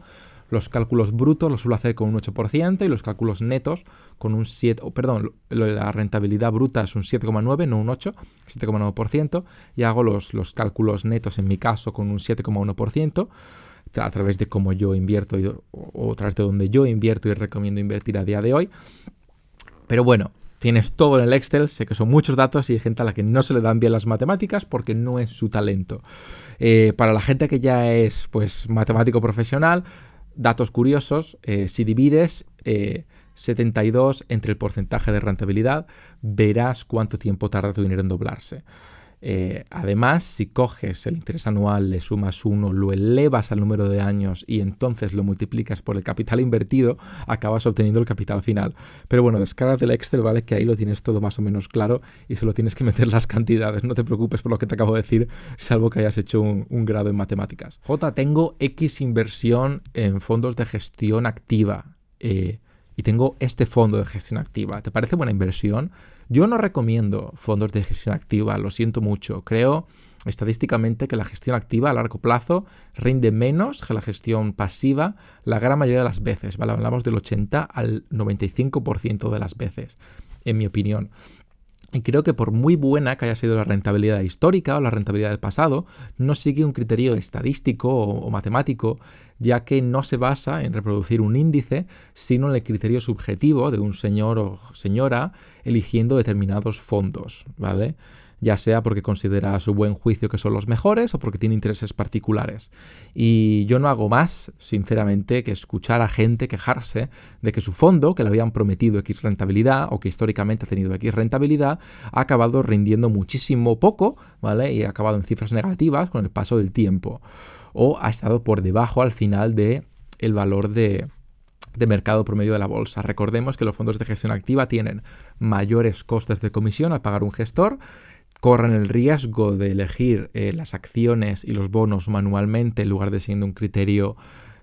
los cálculos brutos los suelo hacer con un 8% y los cálculos netos con un 7%, la rentabilidad bruta es un 7,9%, no un 8%, 7,9%, y hago los cálculos netos en mi caso con un 7,1%, a través de cómo yo invierto o a través de donde yo invierto y recomiendo invertir a día de hoy. Pero bueno, tienes todo en el Excel, sé que son muchos datos y hay gente a la que no se le dan bien las matemáticas porque no es su talento. Para la gente que ya es pues matemático profesional, datos curiosos, si divides 72 entre el porcentaje de rentabilidad, verás cuánto tiempo tarda tu dinero en doblarse. Además, si coges el interés anual, le sumas 1, lo elevas al número de años y entonces lo multiplicas por el capital invertido, acabas obteniendo el capital final. Pero bueno, descárgate el Excel, ¿vale? Que ahí lo tienes todo más o menos claro y solo tienes que meter las cantidades. No te preocupes por lo que te acabo de decir, salvo que hayas hecho un grado en matemáticas. Tengo X inversión en fondos de gestión activa. Y tengo este fondo de gestión activa. ¿Te parece buena inversión? Yo no recomiendo fondos de gestión activa, lo siento mucho. Creo estadísticamente que la gestión activa a largo plazo rinde menos que la gestión pasiva la gran mayoría de las veces, ¿vale? Hablamos del 80 al 95% de las veces, en mi opinión. Y creo que por muy buena que haya sido la rentabilidad histórica o la rentabilidad del pasado, no sigue un criterio estadístico o matemático, ya que no se basa en reproducir un índice, sino en el criterio subjetivo de un señor o señora eligiendo determinados fondos, ¿vale? Ya sea porque considera a su buen juicio que son los mejores o porque tiene intereses particulares. Y yo no hago más, sinceramente, que escuchar a gente quejarse de que su fondo, que le habían prometido X rentabilidad o que históricamente ha tenido X rentabilidad, ha acabado rindiendo muchísimo poco, ¿vale? Y ha acabado en cifras negativas con el paso del tiempo. O ha estado por debajo al final del valor de mercado promedio de la bolsa. Recordemos que los fondos de gestión activa tienen mayores costes de comisión al pagar un gestor, corren el riesgo de elegir las acciones y los bonos manualmente en lugar de siendo un criterio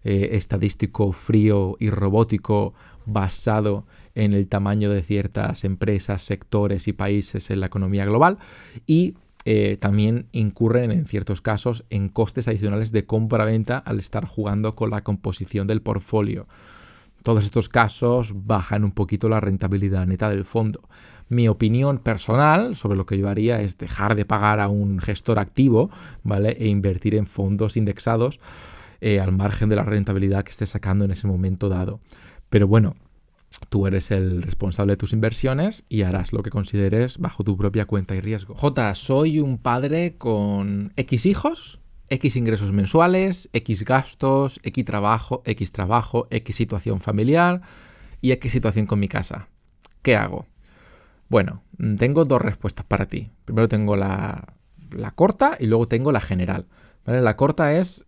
estadístico frío y robótico basado en el tamaño de ciertas empresas, sectores y países en la economía global, y también incurren en ciertos casos en costes adicionales de compra-venta al estar jugando con la composición del portfolio. Todos estos casos bajan un poquito la rentabilidad neta del fondo. Mi opinión personal sobre lo que yo haría es dejar de pagar a un gestor activo, ¿vale? E invertir en fondos indexados al margen de la rentabilidad que estés sacando en ese momento dado. Pero bueno, tú eres el responsable de tus inversiones y harás lo que consideres bajo tu propia cuenta y riesgo. Soy un padre con X hijos, X ingresos mensuales, X gastos, X trabajo, X situación familiar y X situación con mi casa. ¿Qué hago? Bueno, tengo dos respuestas para ti. Primero tengo la corta y luego tengo la general, ¿vale? La corta es,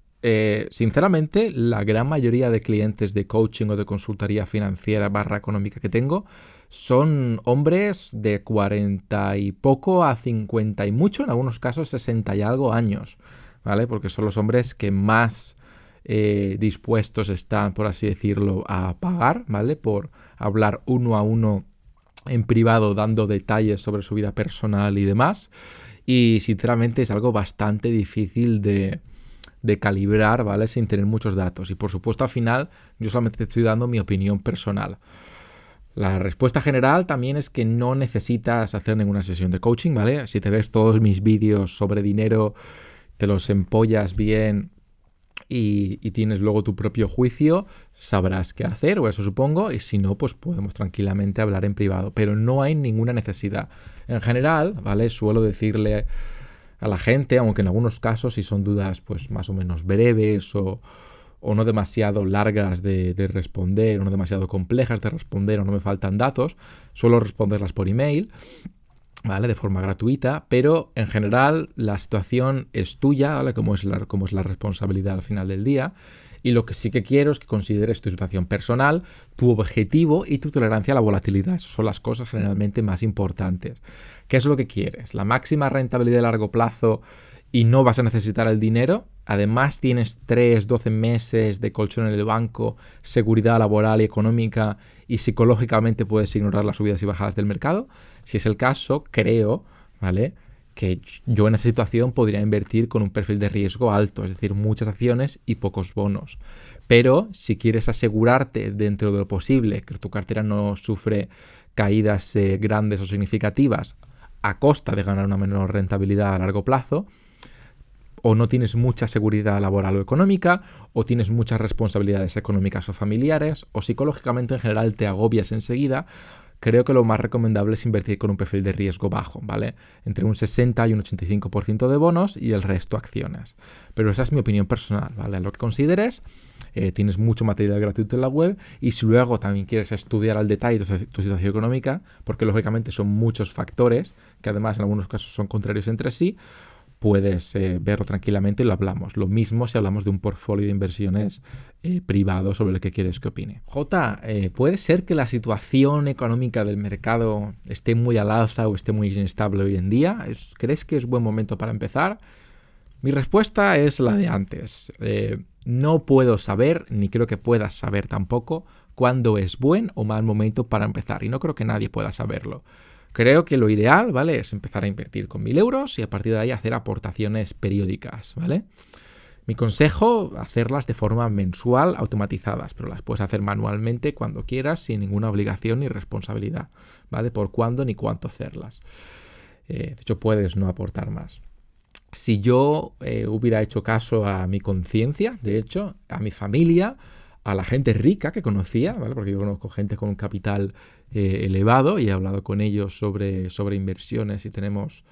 sinceramente, la gran mayoría de clientes de coaching o de consultoría financiera / económica que tengo son hombres de 40 y poco a 50 y mucho, en algunos casos 60 y algo años, ¿vale? Porque son los hombres que más dispuestos están, por así decirlo, a pagar, ¿vale? Por hablar uno a uno en privado, dando detalles sobre su vida personal y demás. Y sinceramente es algo bastante difícil de calibrar, ¿vale? Sin tener muchos datos. Y por supuesto, al final, yo solamente te estoy dando mi opinión personal. La respuesta general también es que no necesitas hacer ninguna sesión de coaching, ¿vale? Si te ves todos mis vídeos sobre dinero, te los empollas bien y tienes luego tu propio juicio, sabrás qué hacer, o eso supongo, y si no, pues podemos tranquilamente hablar en privado. Pero no hay ninguna necesidad. En general, ¿vale? Suelo decirle a la gente, aunque en algunos casos, si son dudas pues más o menos breves o no demasiado largas de responder, o no demasiado complejas de responder, o no me faltan datos, suelo responderlas por email. ¿vale? De forma gratuita, pero en general la situación es tuya, ¿vale? Como es la responsabilidad al final del día. Y lo que sí que quiero es que consideres tu situación personal, tu objetivo y tu tolerancia a la volatilidad. Esas son las cosas generalmente más importantes. ¿Qué es lo que quieres? ¿La máxima rentabilidad a largo plazo y no vas a necesitar el dinero? Además tienes 3, 12 meses de colchón en el banco, seguridad laboral y económica y psicológicamente puedes ignorar las subidas y bajadas del mercado. Si es el caso, creo, ¿vale?, que yo en esa situación podría invertir con un perfil de riesgo alto, es decir, muchas acciones y pocos bonos. Pero si quieres asegurarte dentro de lo posible que tu cartera no sufre caídas grandes o significativas a costa de ganar una menor rentabilidad a largo plazo, o no tienes mucha seguridad laboral o económica, o tienes muchas responsabilidades económicas o familiares, o psicológicamente en general te agobias enseguida, creo que lo más recomendable es invertir con un perfil de riesgo bajo, ¿vale? Entre un 60 y un 85% de bonos y el resto acciones. Pero esa es mi opinión personal, ¿vale? Lo que consideres, tienes mucho material gratuito en la web y si luego también quieres estudiar al detalle tu situación económica, porque lógicamente son muchos factores que además en algunos casos son contrarios entre sí, puedes verlo tranquilamente y lo hablamos. Lo mismo si hablamos de un portfolio de inversiones privado sobre el que quieres que opine. Jota, ¿puede ser que la situación económica del mercado esté muy al alza o esté muy inestable hoy en día? ¿Crees que es buen momento para empezar? Mi respuesta es la de antes. No puedo saber, ni creo que puedas saber tampoco, cuándo es buen o mal momento para empezar. Y no creo que nadie pueda saberlo. Creo que lo ideal, ¿vale?, es empezar a invertir con 1.000 euros y a partir de ahí hacer aportaciones periódicas, ¿vale? Mi consejo, hacerlas de forma mensual automatizadas, pero las puedes hacer manualmente cuando quieras sin ninguna obligación ni responsabilidad, ¿vale? Por cuándo ni cuánto hacerlas. De hecho, puedes no aportar más. Si yo hubiera hecho caso a mi conciencia, de hecho, a mi familia, a la gente rica que conocía, ¿vale? Porque yo conozco gente con un capital elevado y he hablado con ellos sobre inversiones y tenemos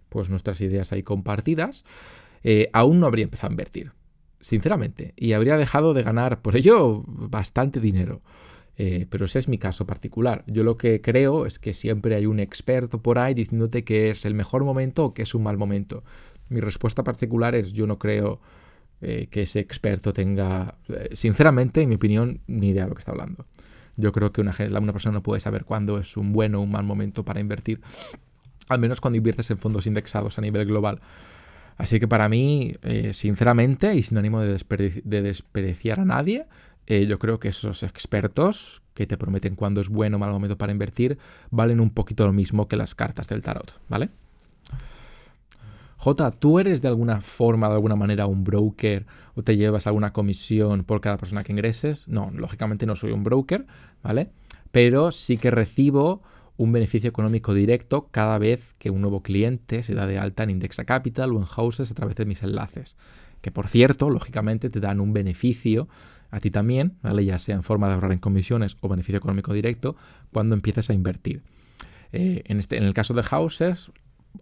pues nuestras ideas ahí compartidas, aún no habría empezado a invertir, sinceramente, y habría dejado de ganar por ello bastante dinero. Pero ese es mi caso particular. Yo lo que creo es que siempre hay un experto por ahí diciéndote que es el mejor momento o que es un mal momento. Mi respuesta particular es yo no creo que ese experto tenga, sinceramente, en mi opinión, ni idea de lo que está hablando. Yo creo que una persona no puede saber cuándo es un buen o un mal momento para invertir, al menos cuando inviertes en fondos indexados a nivel global. Así que para mí, sinceramente, y sin ánimo de despreciar a nadie, yo creo que esos expertos que te prometen cuándo es bueno o mal momento para invertir valen un poquito lo mismo que las cartas del tarot, ¿vale? Jota, ¿tú eres de alguna forma, de alguna manera un broker o te llevas alguna comisión por cada persona que ingreses? No, lógicamente no soy un broker, ¿vale? Pero sí que recibo un beneficio económico directo cada vez que un nuevo cliente se da de alta en Indexa Capital o en Houses a través de mis enlaces. Que por cierto, lógicamente te dan un beneficio a ti también, ¿vale? Ya sea en forma de ahorrar en comisiones o beneficio económico directo cuando empieces a invertir. En el caso de Houses,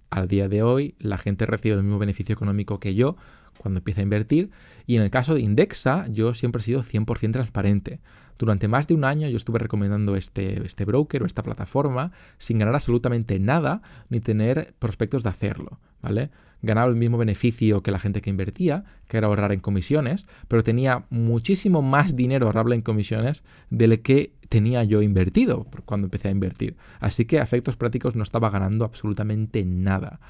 al día de hoy la gente recibe el mismo beneficio económico que yo cuando empieza a invertir, y en el caso de Indexa yo siempre he sido 100% transparente. Durante más de un año yo estuve recomendando este broker o esta plataforma sin ganar absolutamente nada ni tener prospectos de hacerlo, ¿vale? Ganaba el mismo beneficio que la gente que invertía, que era ahorrar en comisiones, pero tenía muchísimo más dinero ahorrable en comisiones del que tenía yo invertido cuando empecé a invertir. Así que a efectos prácticos no estaba ganando absolutamente nada.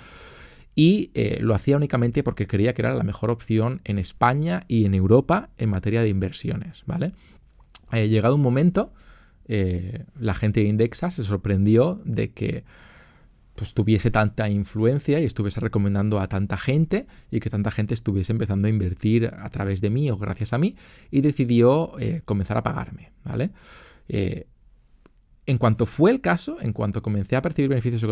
Y lo hacía únicamente porque creía que era la mejor opción en España y en Europa en materia de inversiones, ¿vale? Llegado un momento, la gente de Indexa se sorprendió de que pues tuviese tanta influencia y estuviese recomendando a tanta gente y que tanta gente estuviese empezando a invertir a través de mí o gracias a mí, y decidió comenzar a pagarme, ¿vale? En cuanto fue el caso, en cuanto comencé a percibir beneficios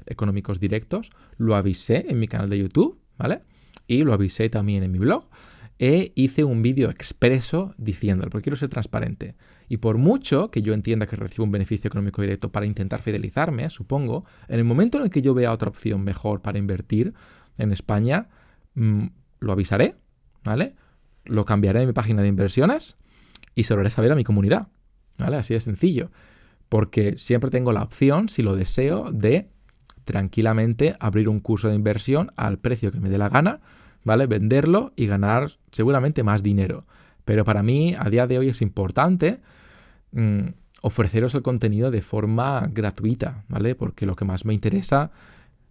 económicos directos, lo avisé en mi canal de YouTube, ¿vale? Y lo avisé también en mi blog. Hice un vídeo expreso diciéndolo, porque quiero ser transparente. Y por mucho que yo entienda que recibo un beneficio económico directo para intentar fidelizarme, supongo, en el momento en el que yo vea otra opción mejor para invertir en España, lo avisaré, ¿vale? Lo cambiaré en mi página de inversiones y se lo haré saber a mi comunidad, ¿vale? Así de sencillo. Porque siempre tengo la opción, si lo deseo, de tranquilamente abrir un curso de inversión al precio que me dé la gana, ¿vale? Venderlo y ganar seguramente más dinero. Pero para mí, a día de hoy, es importante ofreceros el contenido de forma gratuita, ¿vale? Porque lo que más me interesa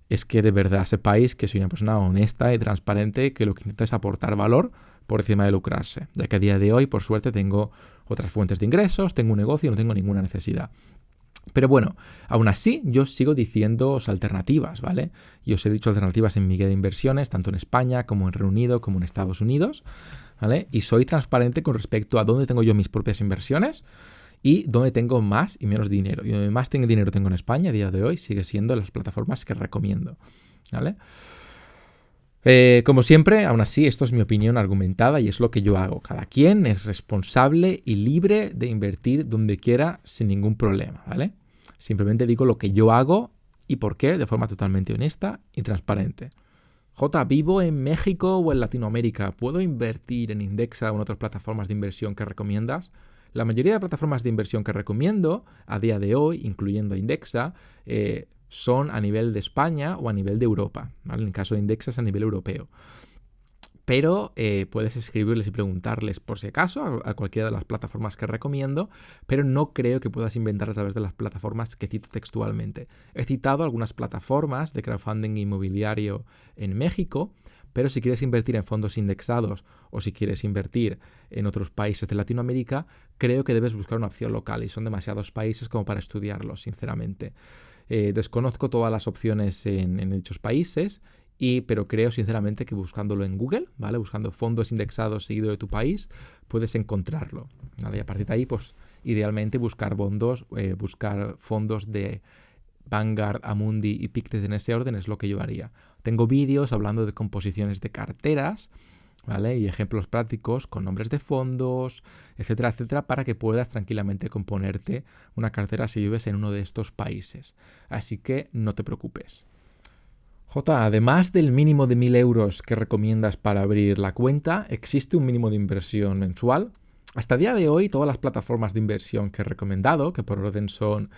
es que de verdad sepáis que soy una persona honesta y transparente, que lo que intenta es aportar valor por encima de lucrarse. Ya que a día de hoy, por suerte, tengo otras fuentes de ingresos, tengo un negocio y no tengo ninguna necesidad. Pero bueno, aún así yo sigo diciéndoos alternativas, ¿vale? Y os he dicho alternativas en mi guía de inversiones, tanto en España como en Reino Unido, como en Estados Unidos, ¿vale? Y soy transparente con respecto a dónde tengo yo mis propias inversiones y dónde tengo más y menos dinero. Y donde más dinero tengo en España a día de hoy sigue siendo las plataformas que recomiendo, ¿vale? Como siempre, aún así, esto es mi opinión argumentada y es lo que yo hago. Cada quien es responsable y libre de invertir donde quiera sin ningún problema, ¿vale? Simplemente digo lo que yo hago y por qué de forma totalmente honesta y transparente. J, ¿vivo en México o en Latinoamérica? ¿Puedo invertir en Indexa o en otras plataformas de inversión que recomiendas? La mayoría de plataformas de inversión que recomiendo a día de hoy, incluyendo Indexa, son a nivel de España o a nivel de Europa, ¿vale? En el caso de Indexa es a nivel europeo. Pero puedes escribirles y preguntarles por si acaso a cualquiera de las plataformas que recomiendo, pero no creo que puedas inventar a través de las plataformas que cito textualmente. He citado algunas plataformas de crowdfunding inmobiliario en México, pero si quieres invertir en fondos indexados o si quieres invertir en otros países de Latinoamérica, creo que debes buscar una opción local y son demasiados países como para estudiarlo, sinceramente. Desconozco todas las opciones en dichos países, pero creo sinceramente que buscándolo en Google, ¿vale? Buscando fondos indexados seguido de tu país, puedes encontrarlo, ¿vale? Y a partir de ahí, pues idealmente buscar fondos de Vanguard, Amundi y Pictet en ese orden es lo que yo haría. Tengo vídeos hablando de composiciones de carteras, ¿vale? Y ejemplos prácticos con nombres de fondos, etcétera, etcétera, para que puedas tranquilamente componerte una cartera si vives en uno de estos países. Así que no te preocupes. J, además del mínimo de 1.000 euros que recomiendas para abrir la cuenta, ¿existe un mínimo de inversión mensual? Hasta el día de hoy, todas las plataformas de inversión que he recomendado, que por orden son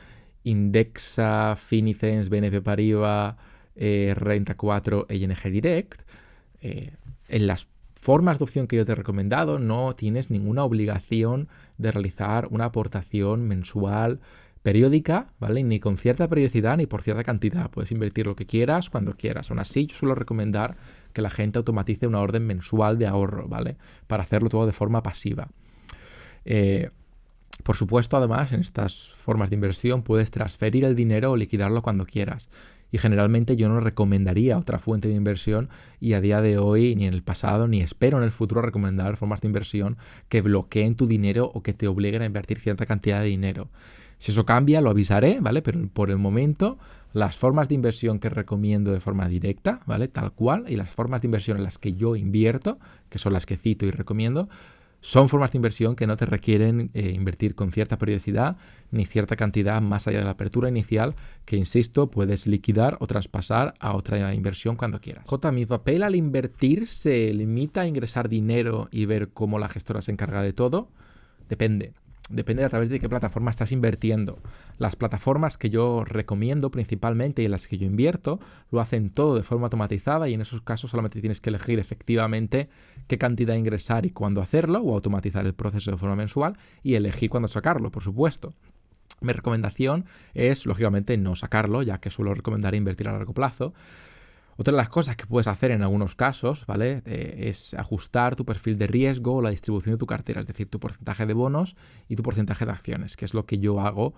Indexa, Finicens, BNP Paribas, Renta 4 e ING Direct, en las formas de opción que yo te he recomendado no tienes ninguna obligación de realizar una aportación mensual periódica, ¿vale? Ni con cierta periodicidad ni por cierta cantidad. Puedes invertir lo que quieras cuando quieras. Aún así, yo suelo recomendar que la gente automatice una orden mensual de ahorro, ¿vale? Para hacerlo todo de forma pasiva. Por supuesto, además, en estas formas de inversión puedes transferir el dinero o liquidarlo cuando quieras. Y generalmente yo no recomendaría otra fuente de inversión y a día de hoy, ni en el pasado, ni espero en el futuro recomendar formas de inversión que bloqueen tu dinero o que te obliguen a invertir cierta cantidad de dinero. Si eso cambia, lo avisaré, ¿vale? Pero por el momento, las formas de inversión que recomiendo de forma directa, ¿vale? Tal cual, y las formas de inversión en las que yo invierto, que son las que cito y recomiendo, son formas de inversión que no te requieren invertir con cierta periodicidad ni cierta cantidad más allá de la apertura inicial que, insisto, puedes liquidar o traspasar a otra inversión cuando quieras. J, ¿mi papel al invertir se limita a ingresar dinero y ver cómo la gestora se encarga de todo? Depende. Depende de a través de qué plataforma estás invirtiendo. Las plataformas que yo recomiendo principalmente y en las que yo invierto lo hacen todo de forma automatizada y en esos casos solamente tienes que elegir efectivamente qué cantidad ingresar y cuándo hacerlo o automatizar el proceso de forma mensual y elegir cuándo sacarlo, por supuesto. Mi recomendación es, lógicamente, no sacarlo, ya que suelo recomendar invertir a largo plazo. Otra de las cosas que puedes hacer en algunos casos, ¿vale? Es ajustar tu perfil de riesgo o la distribución de tu cartera, es decir, tu porcentaje de bonos y tu porcentaje de acciones, que es lo que yo hago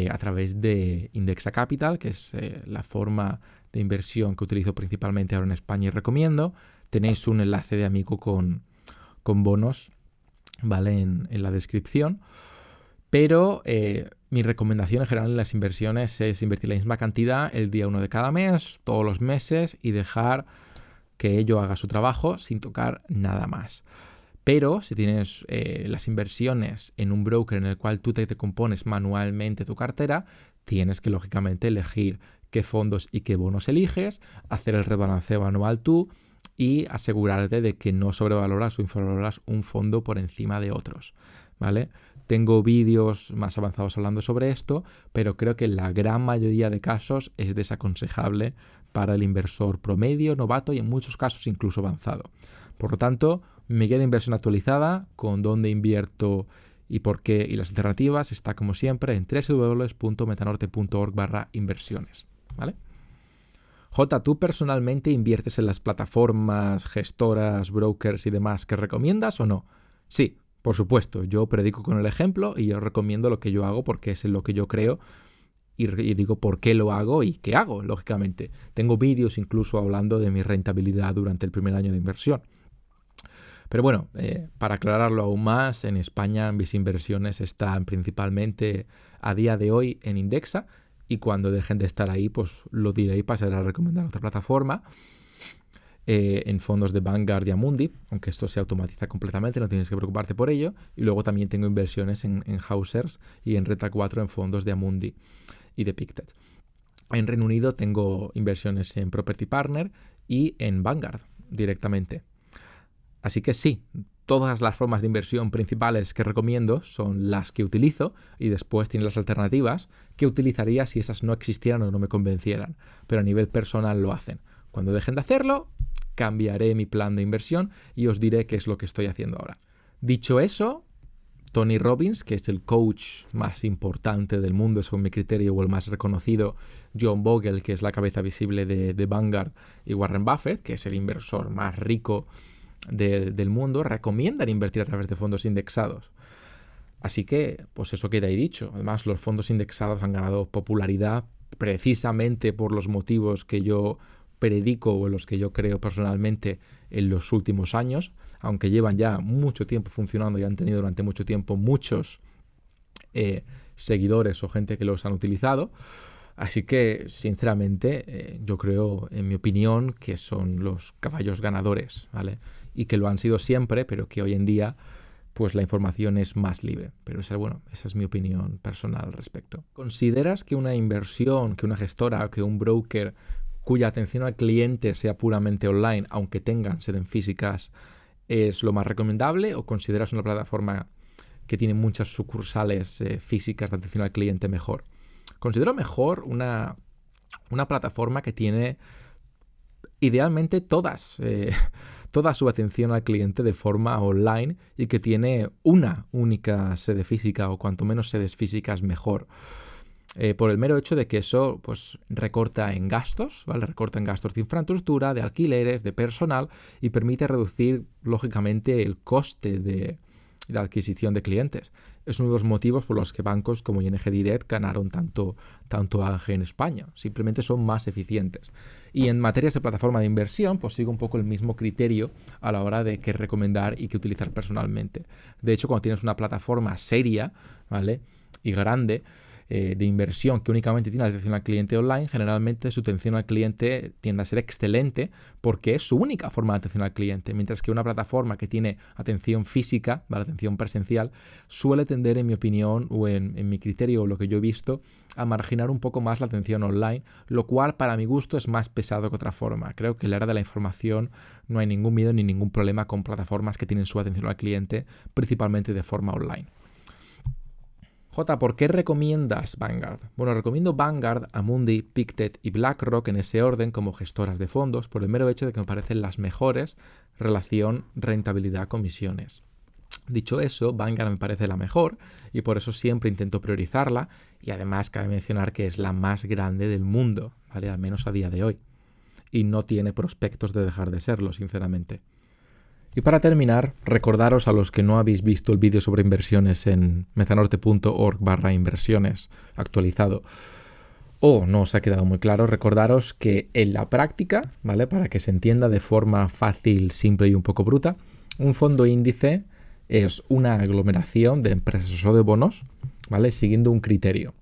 a través de Indexa Capital, que es la forma de inversión que utilizo principalmente ahora en España y recomiendo. Tenéis un enlace de amigo con bonos, ¿vale? En la descripción. Pero mi recomendación en general en las inversiones es invertir la misma cantidad el día 1 de cada mes, todos los meses y dejar que ello haga su trabajo sin tocar nada más. Pero si tienes las inversiones en un broker en el cual tú te compones manualmente tu cartera, tienes que lógicamente elegir qué fondos y qué bonos eliges, hacer el rebalanceo anual tú y asegurarte de que no sobrevaloras o infravaloras un fondo por encima de otros, ¿vale? Tengo vídeos más avanzados hablando sobre esto, pero creo que en la gran mayoría de casos es desaconsejable para el inversor promedio, novato y en muchos casos incluso avanzado. Por lo tanto, mi guía de inversión actualizada con dónde invierto y por qué y las alternativas está como siempre en www.metanorte.org/inversiones, ¿vale? J, ¿tú personalmente inviertes en las plataformas, gestoras, brokers y demás que recomiendas o no? Sí, por supuesto, yo predico con el ejemplo y yo recomiendo lo que yo hago porque es en lo que yo creo y digo por qué lo hago y qué hago, lógicamente. Tengo vídeos incluso hablando de mi rentabilidad durante el primer año de inversión. Pero bueno, para aclararlo aún más, en España mis inversiones están principalmente a día de hoy en Indexa y cuando dejen de estar ahí, pues lo diré y pasaré a recomendar otra plataforma. En fondos de Vanguard y Amundi, aunque esto se automatiza completamente, no tienes que preocuparte por ello. Y luego también tengo inversiones en Hausers y en Renta 4 en fondos de Amundi y de Pictet. En Reino Unido tengo inversiones en Property Partner y en Vanguard directamente. Así que sí, todas las formas de inversión principales que recomiendo son las que utilizo y después tiene las alternativas que utilizaría si esas no existieran o no me convencieran, pero a nivel personal lo hacen. Cuando dejen de hacerlo, cambiaré mi plan de inversión y os diré qué es lo que estoy haciendo ahora. Dicho eso, Tony Robbins, que es el coach más importante del mundo según mi criterio o el más reconocido, John Bogle, que es la cabeza visible de Vanguard, y Warren Buffett, que es el inversor más rico del mundo, recomiendan invertir a través de fondos indexados. Así que, pues eso queda ahí dicho. Además, los fondos indexados han ganado popularidad precisamente por los motivos que yo predico o en los que yo creo personalmente en los últimos años, aunque llevan ya mucho tiempo funcionando y han tenido durante mucho tiempo muchos seguidores o gente que los han utilizado. Así que, sinceramente, yo creo, en mi opinión, que son los caballos ganadores, ¿vale? Y que lo han sido siempre, pero que hoy en día, pues la información es más libre. Pero esa es mi opinión personal al respecto. ¿Consideras que una inversión, que una gestora o que un broker cuya atención al cliente sea puramente online, aunque tengan sede en físicas, es lo más recomendable? ¿O consideras una plataforma que tiene muchas sucursales físicas de atención al cliente mejor? Considero mejor una plataforma que tiene idealmente toda su atención al cliente de forma online y que tiene una única sede física o cuanto menos sedes físicas mejor. Por el mero hecho de que eso pues recorta en gastos, ¿vale? Recorta en gastos de infraestructura, de alquileres, de personal y permite reducir lógicamente el coste de la adquisición de clientes. Es uno de los motivos por los que bancos como ING Direct ganaron tanto AG en España. Simplemente son más eficientes. Y en materias de plataforma de inversión, pues sigo un poco el mismo criterio a la hora de qué recomendar y qué utilizar personalmente. De hecho, cuando tienes una plataforma seria, ¿vale? Y grande, de inversión que únicamente tiene atención al cliente online, generalmente su atención al cliente tiende a ser excelente porque es su única forma de atención al cliente, mientras que una plataforma que tiene atención física, ¿vale? Atención presencial, suele tender, en mi opinión o en mi criterio o lo que yo he visto, a marginar un poco más la atención online, lo cual para mi gusto es más pesado que otra forma. Creo que en la era de la información no hay ningún miedo ni ningún problema con plataformas que tienen su atención al cliente principalmente de forma online. J, ¿por qué recomiendas Vanguard? Bueno, recomiendo Vanguard, Amundi, Pictet y BlackRock en ese orden como gestoras de fondos por el mero hecho de que me parecen las mejores relación rentabilidad-comisiones. Dicho eso, Vanguard me parece la mejor y por eso siempre intento priorizarla y además cabe mencionar que es la más grande del mundo, ¿vale? Al menos a día de hoy. Y no tiene prospectos de dejar de serlo, sinceramente. Y para terminar, recordaros a los que no habéis visto el vídeo sobre inversiones en metanorte.org/inversiones actualizado o no os ha quedado muy claro, recordaros que en la práctica, ¿vale? Para que se entienda de forma fácil, simple y un poco bruta, un fondo índice es una aglomeración de empresas o de bonos, ¿vale? Siguiendo un criterio.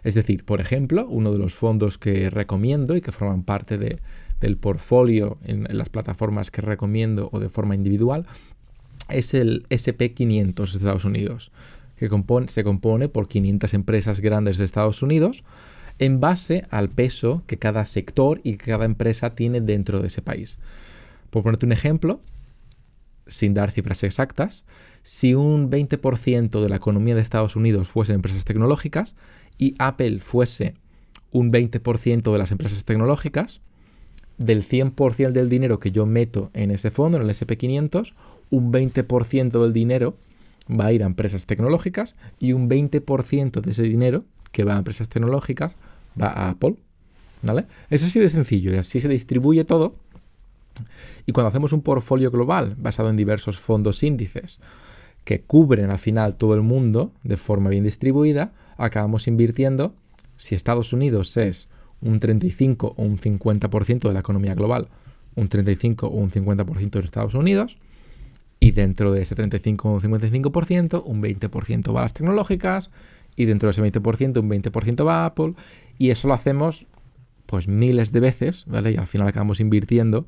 Es decir, por ejemplo, uno de los fondos que recomiendo y que forman parte del portfolio en las plataformas que recomiendo o de forma individual es el S&P 500 de Estados Unidos, que se compone por 500 empresas grandes de Estados Unidos en base al peso que cada sector y cada empresa tiene dentro de ese país. Por ponerte un ejemplo, sin dar cifras exactas, si un 20% de la economía de Estados Unidos fuese empresas tecnológicas y Apple fuese un 20% de las empresas tecnológicas, del 100% del dinero que yo meto en ese fondo, en el SP500, un 20% del dinero va a ir a empresas tecnológicas y un 20% de ese dinero que va a empresas tecnológicas va a Apple. ¿Vale? Eso sí de sencillo y así se distribuye todo. Y cuando hacemos un portfolio global basado en diversos fondos índices que cubren al final todo el mundo de forma bien distribuida, acabamos invirtiendo, si Estados Unidos es un 35 o un 50% de la economía global, un 35 o un 50% en Estados Unidos, y dentro de ese 35 o un 55%, un 20% va a las tecnológicas, y dentro de ese 20%, un 20% va a Apple, y eso lo hacemos pues miles de veces, ¿vale? Y al final acabamos invirtiendo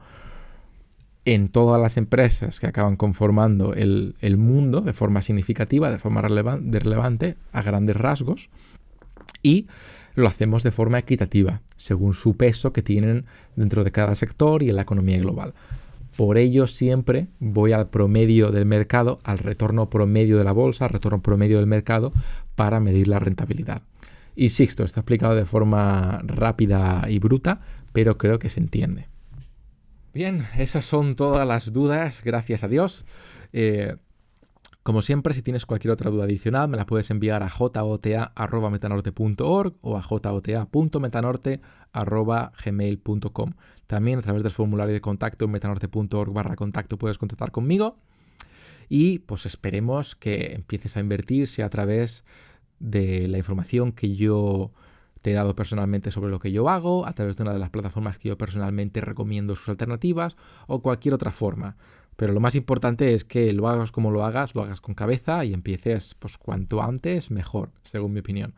en todas las empresas que acaban conformando el mundo de forma significativa, de forma relevante, a grandes rasgos, y lo hacemos de forma equitativa, según su peso que tienen dentro de cada sector y en la economía global. Por ello siempre voy al promedio del mercado, al retorno promedio de la bolsa, al retorno promedio del mercado para medir la rentabilidad. Insisto, está explicado de forma rápida y bruta, pero creo que se entiende. Bien, esas son todas las dudas, gracias a Dios. Como siempre, si tienes cualquier otra duda adicional, me la puedes enviar a jota@metanorte.org o a jota.metanorte@gmail.com. También a través del formulario de contacto en metanorte.org/contacto puedes contactar conmigo. Y pues esperemos que empieces a invertir, sea a través de la información que yo te he dado personalmente sobre lo que yo hago, a través de una de las plataformas que yo personalmente recomiendo sus alternativas o cualquier otra forma. Pero lo más importante es que lo hagas como lo hagas con cabeza y empieces pues cuanto antes mejor, según mi opinión.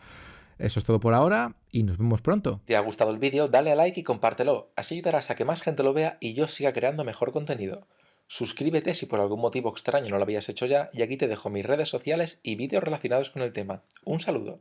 Eso es todo por ahora y nos vemos pronto. ¿Te ha gustado el vídeo? Dale a like y compártelo. Así ayudarás a que más gente lo vea y yo siga creando mejor contenido. Suscríbete si por algún motivo extraño no lo habías hecho ya y aquí te dejo mis redes sociales y vídeos relacionados con el tema. Un saludo.